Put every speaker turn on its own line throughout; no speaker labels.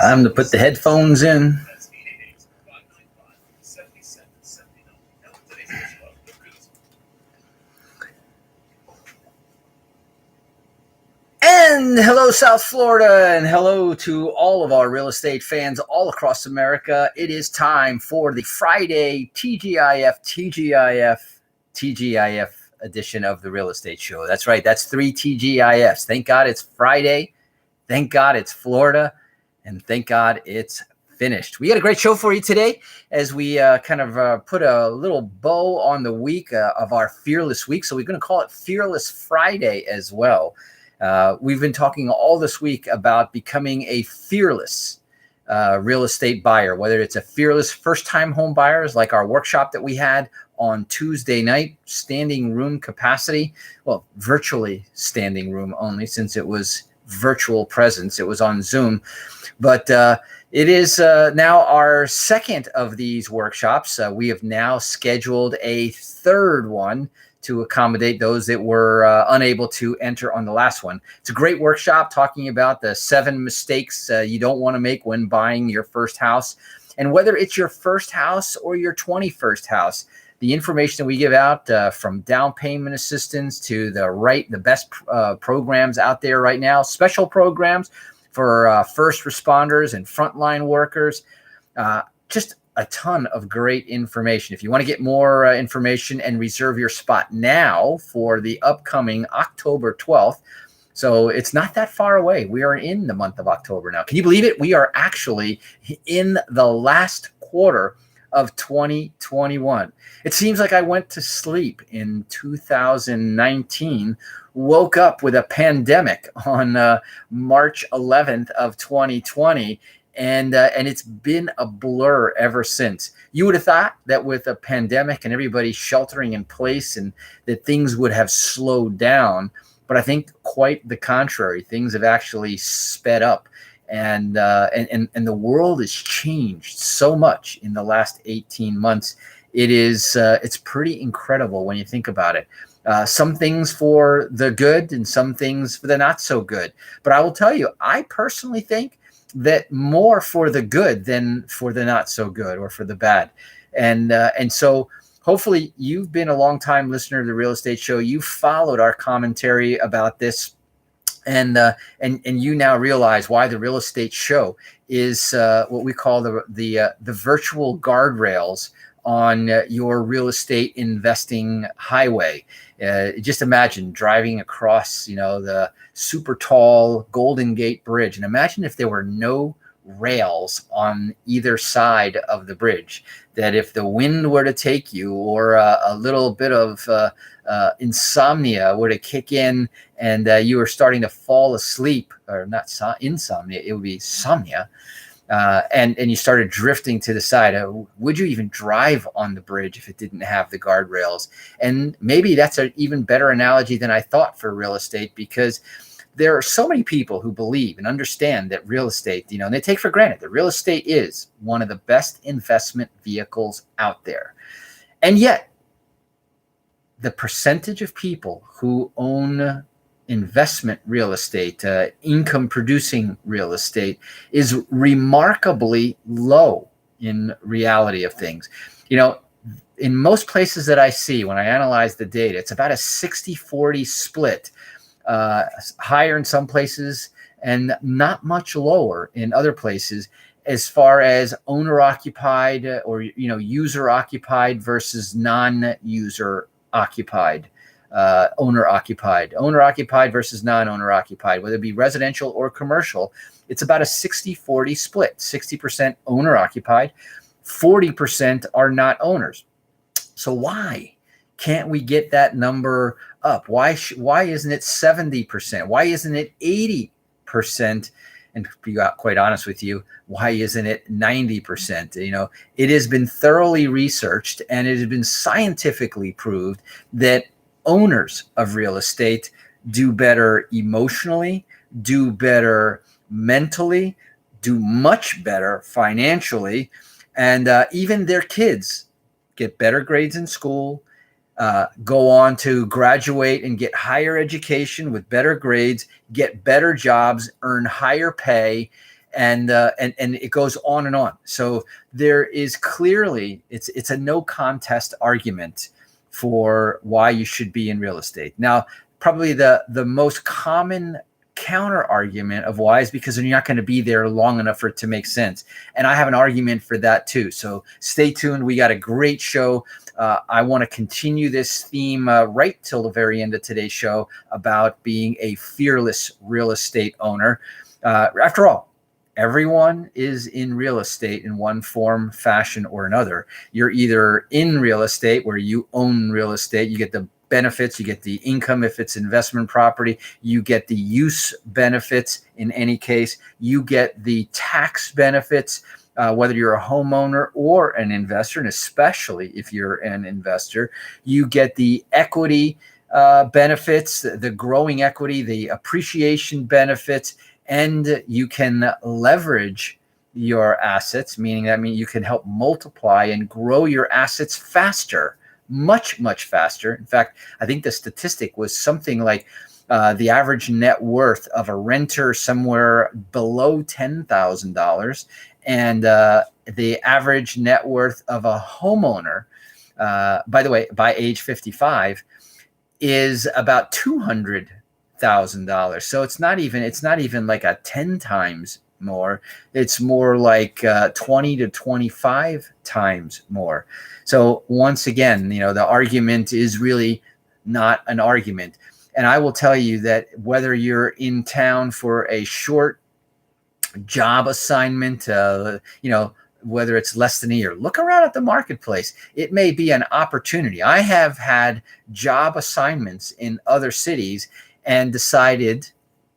Time to put the headphones in. And hello, South Florida, and hello to all of our real estate fans all across America. It is time for the Friday TGIF edition of the Real Estate Show. That's right. That's 3 TGIFs. Thank God it's Friday. Thank God it's Florida. And thank God it's finished. We got a great show for you today as we put a little bow on the week of our Fearless Week. So we're going to call it Fearless Friday as well. We've been talking all this week about becoming a fearless real estate buyer, whether it's a fearless first-time home buyers like our workshop that we had on Tuesday night, standing room capacity, well, virtually standing room only since it was virtual presence. It was on Zoom, but it is now our second of these workshops. We have now scheduled a third one to accommodate those that were unable to enter on the last one. It's a great workshop talking about the 7 mistakes you don't want to make when buying your first house. And whether it's your first house or your 21st house, the information that we give out from down payment assistance to the best programs out there right now, special programs for first responders and frontline workers, just a ton of great information. If you want to get more information and reserve your spot now for the upcoming October 12th, so it's not that far away. We are in the month of October now. Can you believe it? We are actually in the last quarter of 2021. It seems like I went to sleep in 2019, woke up with a pandemic on March 11th of 2020, and it's been a blur ever since. You would have thought that with a pandemic and everybody sheltering in place and that things would have slowed down, but I think quite the contrary. Things have actually sped up. And the world has changed so much in the last 18 months. It's pretty incredible when you think about it. Some things for the good and some things for the not so good. But I will tell you, I personally think that more for the good than for the not so good or for the bad. And so hopefully you've been a long time listener to the Real Estate Show. You've followed our commentary about this. And you now realize why the Real Estate Show is what we call the virtual guardrails on your real estate investing highway. Just imagine driving across, the super tall Golden Gate Bridge, and imagine if there were no rails on either side of the bridge. That if the wind were to take you, or a little bit of insomnia were to kick in, and you were starting to fall asleep, or not insomnia, it would be somnia, and you started drifting to the side, would you even drive on the bridge if it didn't have the guardrails? And maybe that's an even better analogy than I thought for real estate, because there are so many people who believe and understand that real estate, and they take for granted that real estate is one of the best investment vehicles out there. And yet, the percentage of people who own investment real estate, income producing real estate, is remarkably low in reality of things. In most places that I see when I analyze the data, it's about a 60-40 split. Higher in some places and not much lower in other places, as far as owner occupied or user occupied versus non-user occupied, owner occupied versus non-owner occupied, whether it be residential or commercial. It's about a 60-40 split. 60% owner occupied, 40% are not owners. So why can't we get that number up? Why isn't it 70%? Why isn't it 80%? And to be quite honest with you, why isn't it 90%? It has been thoroughly researched, and it has been scientifically proved that owners of real estate do better emotionally, do better mentally, do much better financially, and even their kids get better grades in school, go on to graduate and get higher education with better grades, get better jobs, earn higher pay, and it goes on and on. So there is clearly it's a no contest argument for why you should be in real estate. Now, probably the most common counter argument of why is because you're not going to be there long enough for it to make sense. And I have an argument for that too. So stay tuned. We got a great show. I want to continue this theme right till the very end of today's show about being a fearless real estate owner. After all, everyone is in real estate in one form, fashion, or another. You're either in real estate where you own real estate, you get the benefits, you get the income if it's investment property, you get the use benefits in any case, you get the tax benefits, whether you're a homeowner or an investor, and especially if you're an investor, you get the equity benefits, the growing equity, the appreciation benefits, and you can leverage your assets, meaning you can help multiply and grow your assets faster, much faster. In fact, I think the statistic was something like the average net worth of a renter somewhere below $10,000, and the average net worth of a homeowner, by the way, by age 55, is about $200,000. So it's not even like a 10 times more. It's more like 20 to 25 times more. So once again, the argument is really not an argument. And I will tell you that whether you're in town for a short job assignment, whether it's less than a year, look around at the marketplace. It may be an opportunity. I have had job assignments in other cities and decided,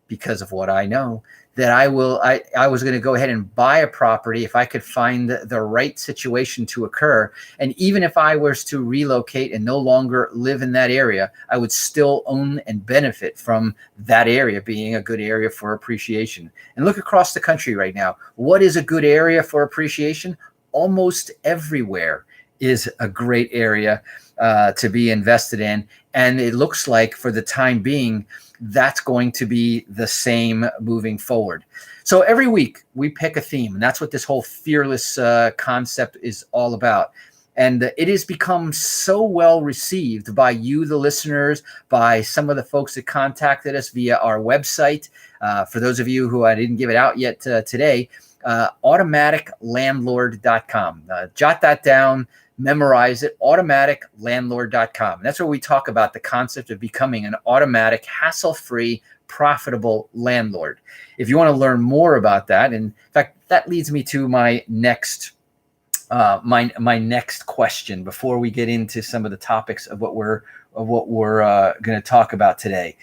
because of what I know, that I was going to go ahead and buy a property if I could find the right situation to occur. And even if I was to relocate and no longer live in that area, I would still own and benefit from that area being a good area for appreciation. And look across the country right now. What is a good area for appreciation? Almost everywhere is a great area to be invested in. And it looks like for the time being, that's going to be the same moving forward. So every week we pick a theme, and that's what this whole fearless concept is all about. And it has become so well received by you, the listeners, by some of the folks that contacted us via our website. For those of you who I didn't give it out yet today, automaticlandlord.com. Jot that down. Memorize it, automaticlandlord.com. And that's where we talk about the concept of becoming an automatic, hassle-free, profitable landlord. If you want to learn more about that, and in fact, that leads me to my next my next question before we get into some of the topics of what we're going to talk about today.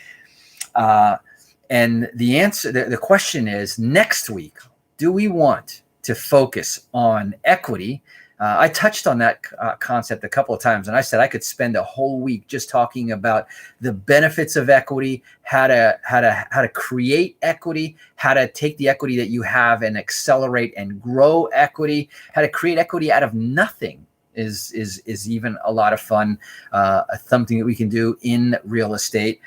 And the answer, the question is, next week, do we want to focus on equity? I touched on that concept a couple of times, and I said I could spend a whole week just talking about the benefits of equity, how to create equity, how to take the equity that you have and accelerate and grow equity, how to create equity out of nothing is even a lot of fun, something that we can do in real estate.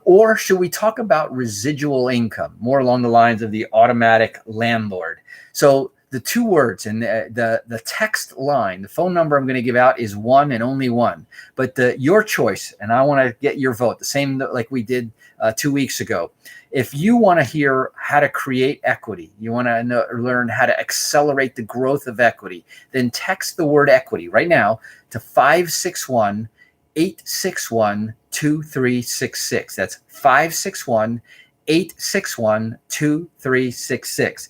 Or should we talk about residual income, more along the lines of the automatic landlord? So the two words and the text line, the phone number I'm going to give out is one and only one. But your choice, and I want to get your vote, the same like we did 2 weeks ago. If you want to hear how to create equity, you want to learn how to accelerate the growth of equity, then text the word equity right now to 561-861-2366. That's 561-861-2366.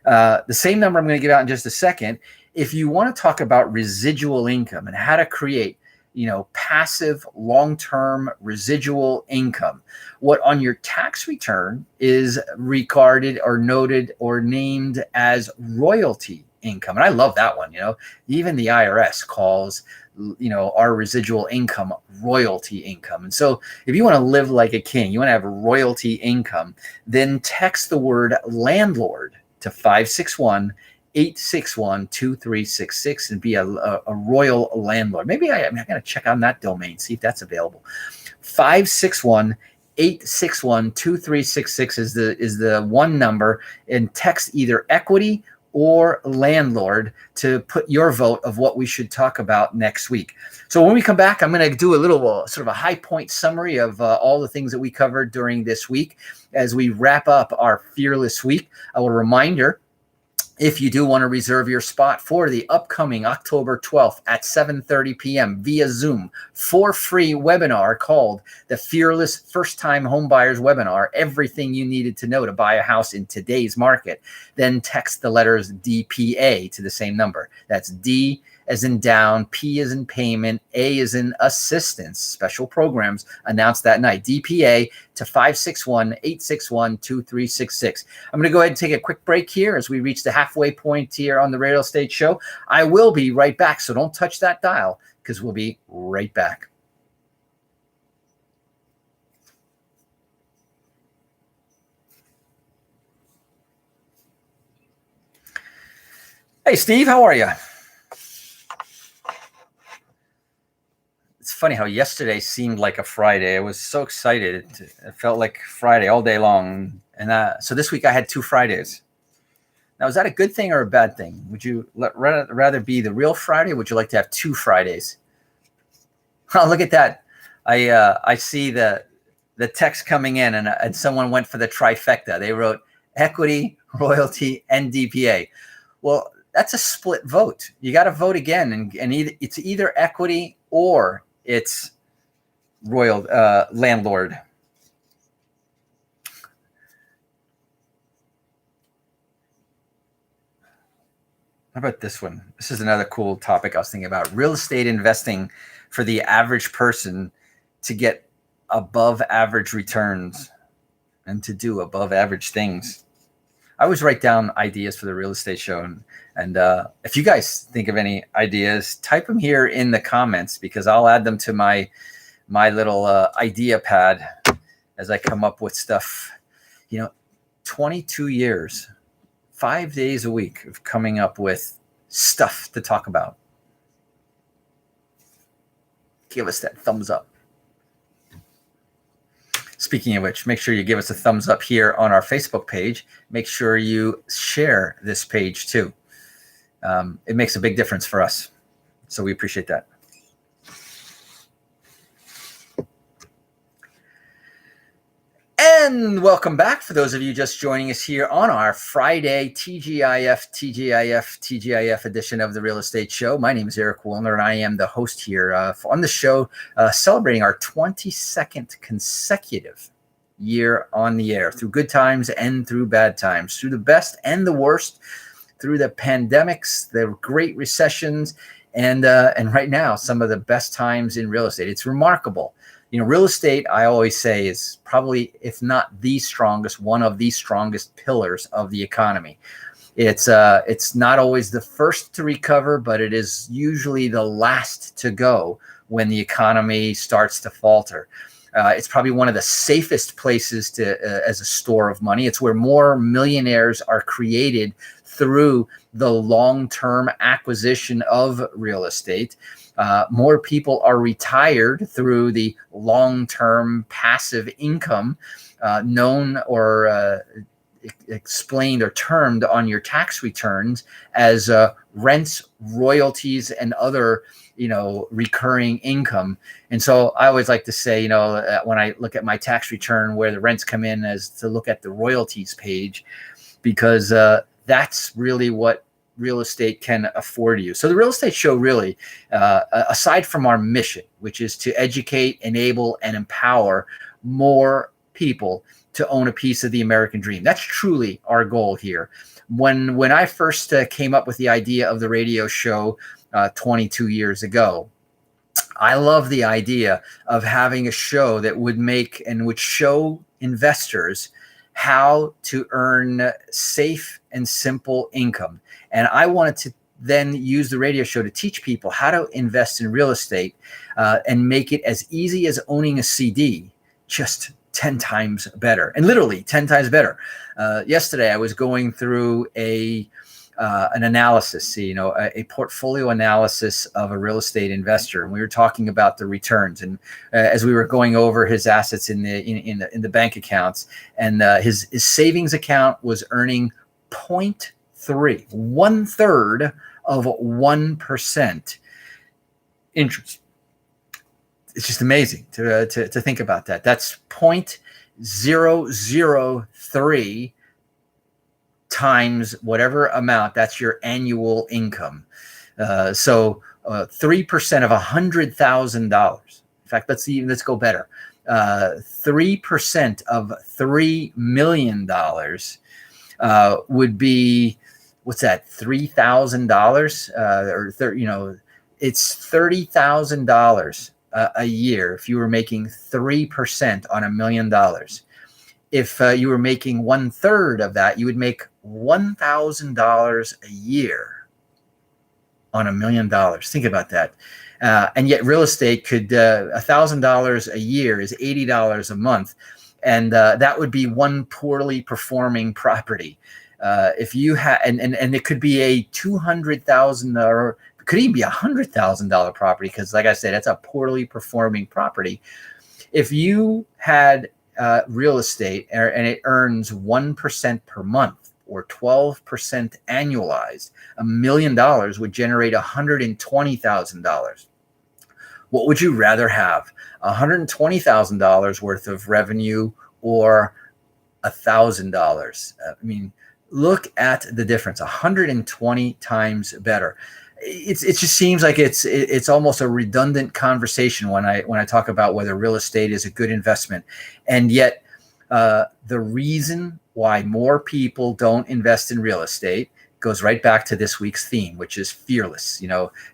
The same number I'm going to give out in just a second. If you want to talk about residual income and how to create, passive long-term residual income, what on your tax return is regarded or noted or named as royalty income. And I love that one. Even the IRS calls, our residual income royalty income. And so if you want to live like a king, you want to have royalty income, then text the word landlord to 561-861-2366 and be a royal landlord. Maybe I'm going to check on that domain, see if that's available. 561 861-2366 is the one number, and text either equity or landlord to put your vote of what we should talk about next week. So when we come back, I'm going to do a little sort of a high point summary of all the things that we covered during this week as we wrap up our Fearless Week. A reminder, if you do want to reserve your spot for the upcoming October 12th at 7:30 p.m. via Zoom for free webinar called the Fearless First Time Homebuyers Webinar, everything you needed to know to buy a house in today's market, then text the letters DPA to the same number. That's D as in down, P as in payment, A as in assistance. Special programs announced that night. DPA to 561-861-2366. I'm going to go ahead and take a quick break here as we reach the halfway point here on the Real Estate Show. I will be right back, so don't touch that dial because we'll be right back. Hey, Steve, how are you? It's funny how yesterday seemed like a Friday. I was so excited. It felt like Friday all day long. And so this week I had 2 Fridays. Now, is that a good thing or a bad thing? Would you rather be the real Friday? Or would you like to have 2 Fridays? Oh, look at that. I see the text coming in and someone went for the trifecta. They wrote equity, royalty, and DPA. Well, that's a split vote. You got to vote again. And it's either equity or it's landlord. How about this one? This is another cool topic I was thinking about. Real estate investing for the average person to get above average returns and to do above average things. I always write down ideas for the Real Estate Show. And if you guys think of any ideas, type them here in the comments because I'll add them to my little idea pad as I come up with stuff. 22 years, 5 days a week of coming up with stuff to talk about. Give us that thumbs up. Speaking of which, make sure you give us a thumbs up here on our Facebook page. Make sure you share this page too. It makes a big difference for us. So we appreciate that. And welcome back for those of you just joining us here on our Friday TGIF edition of the Real Estate Show. My name is Eric Willner, and I am the host here on the show, celebrating our 22nd consecutive year on the air, through good times and through bad times, through the best and the worst, through the pandemics, the great recessions, and right now, some of the best times in real estate. It's remarkable. Real estate, I always say, is probably, if not the strongest, one of the strongest pillars of the economy. It's not always the first to recover, but it is usually the last to go when the economy starts to falter. It's probably one of the safest places as a store of money. It's where more millionaires are created through the long-term acquisition of real estate. More people are retired through the long-term passive income known or explained or termed on your tax returns as rents, royalties, and other recurring income. And so I always like to say, when I look at my tax return where the rents come in, as to look at the royalties page, because that's really what real estate can afford you. So the Real Estate Show really, aside from our mission, which is to educate, enable, and empower more people to own a piece of the American dream. That's truly our goal here. When I first came up with the idea of the radio show 22 years ago, I love the idea of having a show that would show investors how to earn safe and simple income. And I wanted to then use the radio show to teach people how to invest in real estate and make it as easy as owning a CD, just 10 times better, and literally 10 times better. Yesterday, I was going through a an analysis, a portfolio analysis of a real estate investor, and we were talking about the returns. And as we were going over his assets in the bank accounts, and his savings account was earning 0.3, 1/3 of 1% interest. It's just amazing to think about that. That's 0.003 times whatever amount. That's your annual income. So 3% of $100,000. In fact, let's go better. 3% of $3 million would be, what's that? $3,000 it's $30,000 a year if you were making 3% on $1 million. If you were making 1/3 of that, you would make $1,000 a year on $1 million. Think about that. And yet real estate could, $1,000 a year is $80 a month. And that would be one poorly performing property. If you had, and it could be a $200,000, could even be $100,000 property, because like I said, that's a poorly performing property. If you had real estate and it earns 1% per month or 12% annualized, $1 million would generate $120,000. What would you rather have? $120,000 worth of revenue or $1,000? I mean, look at the difference. 120 times better. It just seems like it's almost a redundant conversation when I talk about whether real estate is a good investment. And yet the reason why more people don't invest in real estate goes right back to this week's theme, which is fearless.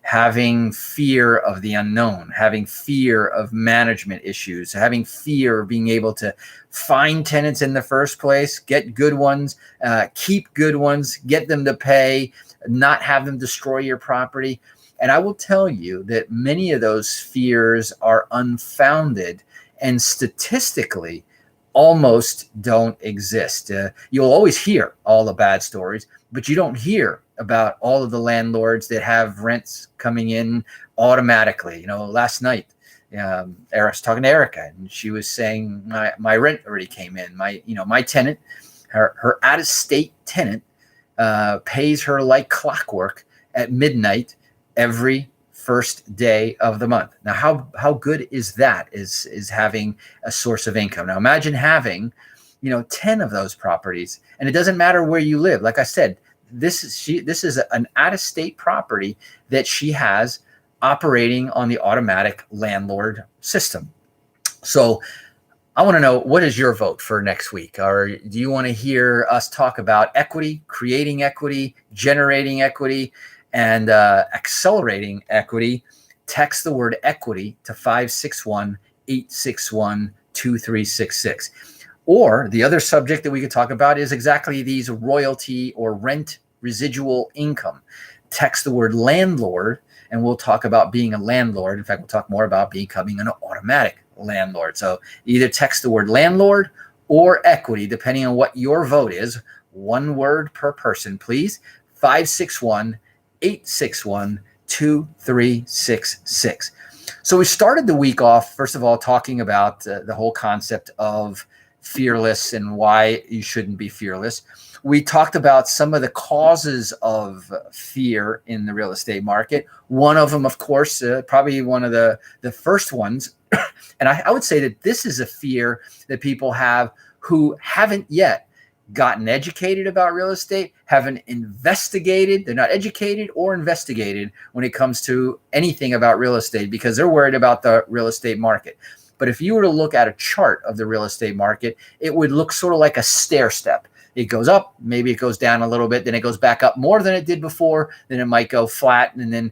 Having fear of the unknown, having fear of management issues, having fear of being able to find tenants in the first place, get good ones, keep good ones, get them to pay, not have them destroy your property. And I will tell you that many of those fears are unfounded and statistically almost don't exist. You'll always hear all the bad stories, but you don't hear about all of the landlords that have rents coming in automatically. Last night, I was talking to Erica, and she was saying my rent already came in. My tenant, her out-of-state tenant, pays her like clockwork at midnight every first day of the month. Now, how good is that? Is having a source of income. Now, imagine having, 10 of those properties, and it doesn't matter where you live. Like I said, this is an out-of-state property that she has operating on the automatic landlord system. So I want to know, what is your vote for next week? Or do you want to hear us talk about equity, creating equity, generating equity, and accelerating equity? Text the word equity to 561-861-2366. Or the other subject that we could talk about is exactly these royalty or rent residual income. Text the word landlord, and we'll talk about being a landlord. In fact, we'll talk more about becoming an automatic landlord. So either text the word landlord or equity, depending on what your vote is. One word per person, please. 561-861-2366. So we started the week off, first of all, talking about the whole concept of fearless and why you shouldn't be fearless. We talked about some of the causes of fear in the real estate market. One of them, of course, probably one of the first ones. And I would say that this is a fear that people have who haven't yet gotten educated about real estate, haven't investigated. They're not educated or investigated when it comes to anything about real estate because they're worried about the real estate market. But if you were to look at a chart of the real estate market, it would look sort of like a stair step. It goes up, maybe it goes down a little bit, then it goes back up more than it did before, then it might go flat, and then,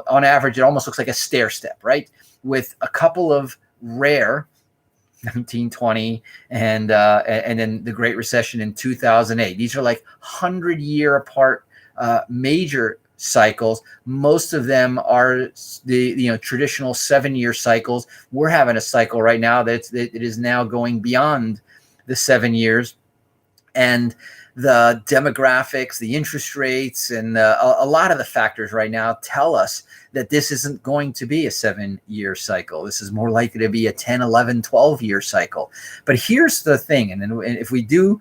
on average, it almost looks like a stair step, right? With a couple of rare 1920 and then the Great Recession in 2008. These are like 100-year apart major cycles. Most of them are the traditional 7-year cycles. We're having a cycle right now that it is now going beyond the 7 years. And the demographics, the interest rates, and a lot of the factors right now tell us that this isn't going to be a 7-year cycle. This is more likely to be a 10, 11, 12-year cycle. But here's the thing, and if we do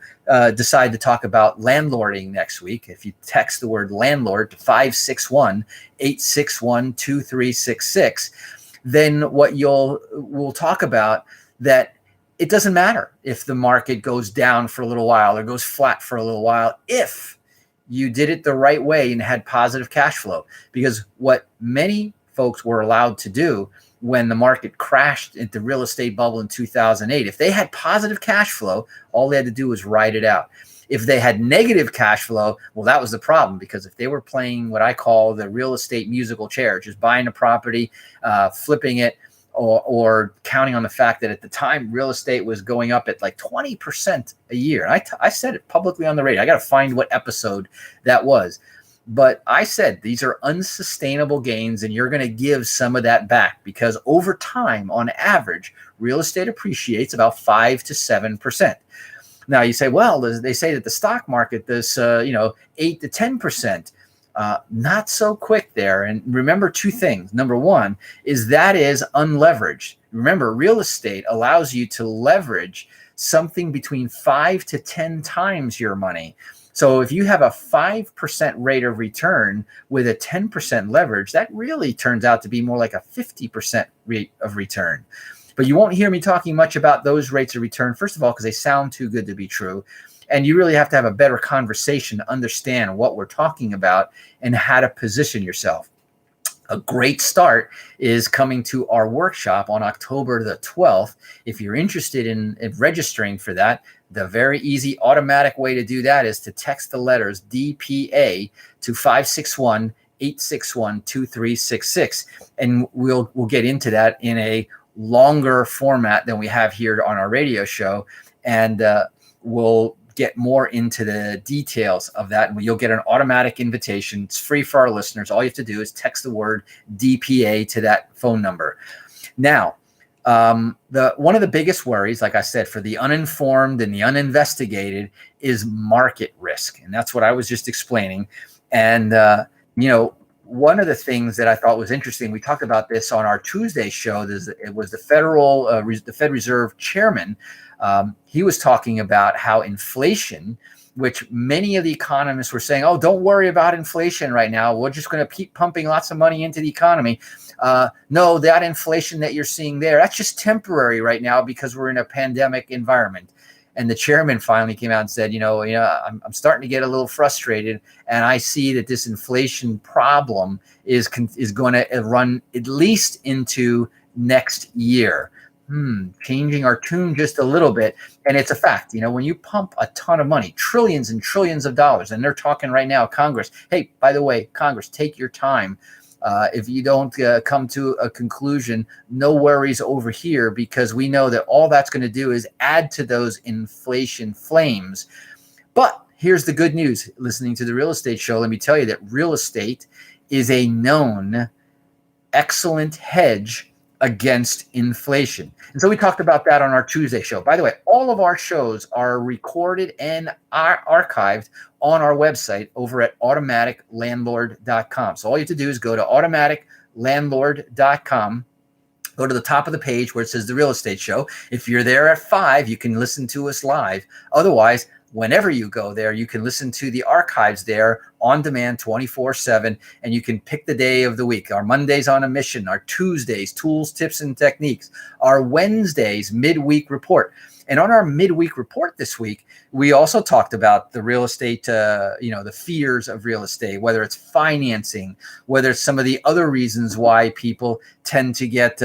decide to talk about landlording next week, if you text the word landlord to 561-861-2366, then what we'll talk about that it doesn't matter if the market goes down for a little while or goes flat for a little while if you did it the right way and had positive cash flow. Because what many folks were allowed to do when the market crashed into the real estate bubble in 2008, if they had positive cash flow, all they had to do was ride it out. If they had negative cash flow, well, that was the problem, because if they were playing what I call the real estate musical chair, just buying a property, flipping it, or counting on the fact that at the time real estate was going up at like 20% a year. And I said it publicly on the radio. I got to find what episode that was. But I said these are unsustainable gains, and you're going to give some of that back, because over time, on average, real estate appreciates about 5 to 7%. Now you say, well, they say that the stock market does 8 to 10%. Not so quick there. And remember two things. Number one is that is unleveraged. Remember, real estate allows you to leverage something between 5 to 10 times your money. So if you have a 5% rate of return with a 10% leverage, that really turns out to be more like a 50% rate of return. But you won't hear me talking much about those rates of return, first of all, because they sound too good to be true. And you really have to have a better conversation to understand what we're talking about and how to position yourself. A great start is coming to our workshop on October the 12th. If you're interested in registering for that, the very easy automatic way to do that is to text the letters DPA to 561-861-2366. And we'll get into that in a longer format than we have here on our radio show. And we'll get more into the details of that, and you'll get an automatic invitation. It's free for our listeners. All you have to do is text the word DPA to that phone number. Now, one of the biggest worries, like I said, for the uninformed and the uninvestigated is market risk. And that's what I was just explaining. And, one of the things that I thought was interesting, we talked about this on our Tuesday show. It was the Fed Reserve chairman. He was talking about how inflation, which many of the economists were saying, oh, don't worry about inflation right now. We're just going to keep pumping lots of money into the economy. No, that inflation that you're seeing there, that's just temporary right now because we're in a pandemic environment. And the chairman finally came out and said, I'm starting to get a little frustrated, and I see that this inflation problem is going to run at least into next year. Changing our tune just a little bit. And it's a fact, when you pump a ton of money, trillions and trillions of dollars, and they're talking right now, Congress, hey, by the way, Congress, take your time. If you don't come to a conclusion, no worries over here, because we know that all that's going to do is add to those inflation flames. But here's the good news. Listening to the Real Estate Show, let me tell you that real estate is a known excellent hedge against inflation. And so we talked about that on our Tuesday show. By the way, all of our shows are recorded and are archived on our website over at automaticlandlord.com. So all you have to do is go to automaticlandlord.com, go to the top of the page where it says the Real Estate Show. If you're there at 5, you can listen to us live. Otherwise, whenever you go there, you can listen to the archives there on demand 24/7, and you can pick the day of the week. Our Mondays on a mission, our Tuesdays, tools, tips, and techniques, our Wednesdays, midweek report. And on our midweek report this week, we also talked about the real estate, the fears of real estate, whether it's financing, whether it's some of the other reasons why people tend to get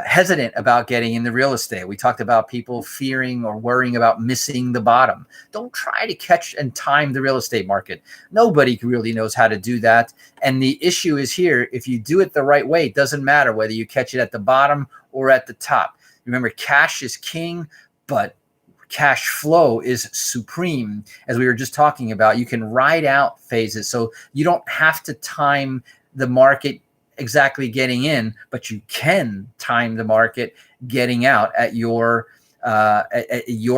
hesitant about getting into real estate. We talked about people fearing or worrying about missing the bottom. Don't try to catch and time the real estate market. Nobody really knows how to do that. And the issue is here, if you do it the right way, it doesn't matter whether you catch it at the bottom or at the top. Remember, cash is king, but cash flow is supreme. As we were just talking about, you can ride out phases. So you don't have to time the market exactly getting in, but you can time the market getting out at your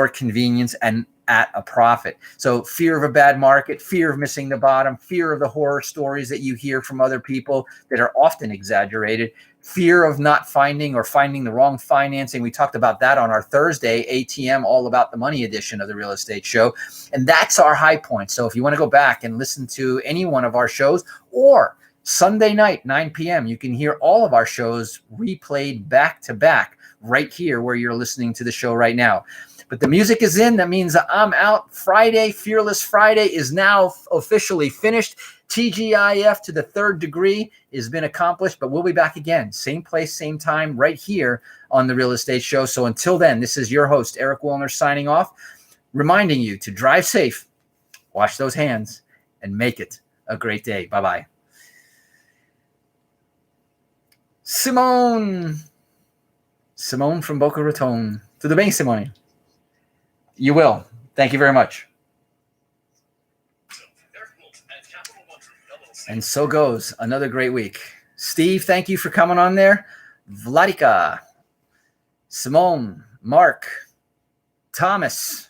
convenience and at a profit. So fear of a bad market, fear of missing the bottom, fear of the horror stories that you hear from other people that are often exaggerated, fear of not finding or finding the wrong financing. We talked about that on our Thursday ATM, All About the Money edition of the Real Estate Show. And that's our high point. So if you want to go back and listen to any one of our shows, or Sunday night, 9 p.m., you can hear all of our shows replayed back to back right here where you're listening to the show right now. But the music is in. That means I'm out. Friday, Fearless Friday, is now officially finished. TGIF to the third degree has been accomplished, but we'll be back again. Same place, same time, right here on the Real Estate Show. So until then, this is your host, Eric Willner, signing off, reminding you to drive safe, wash those hands, and make it a great day. Bye-bye. Simone from Boca Raton. Tudo bem, Simone? You will. Thank you very much. And so goes another great week. Steve, thank you for coming on there. Vladika, Simone, Mark, Thomas,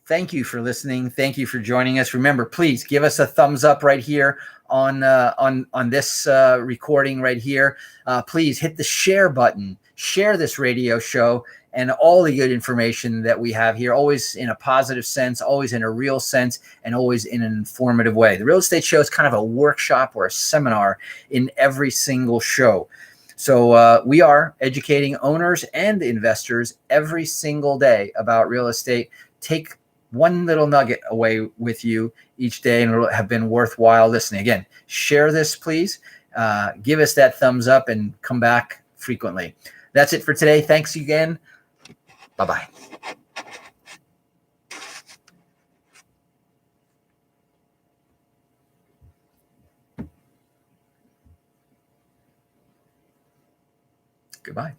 thank you for listening. Thank you for joining us. Remember, please give us a thumbs up right here on this recording right here. Please hit the share button. Share this radio show and all the good information that we have here, always in a positive sense, always in a real sense, and always in an informative way. The Real Estate Show is kind of a workshop or a seminar in every single show. So we are educating owners and investors every single day about real estate. Take one little nugget away with you each day, and it'll have been worthwhile listening. Again, share this, please. Give us that thumbs up and come back frequently. That's it for today. Thanks again. Bye-bye. Goodbye.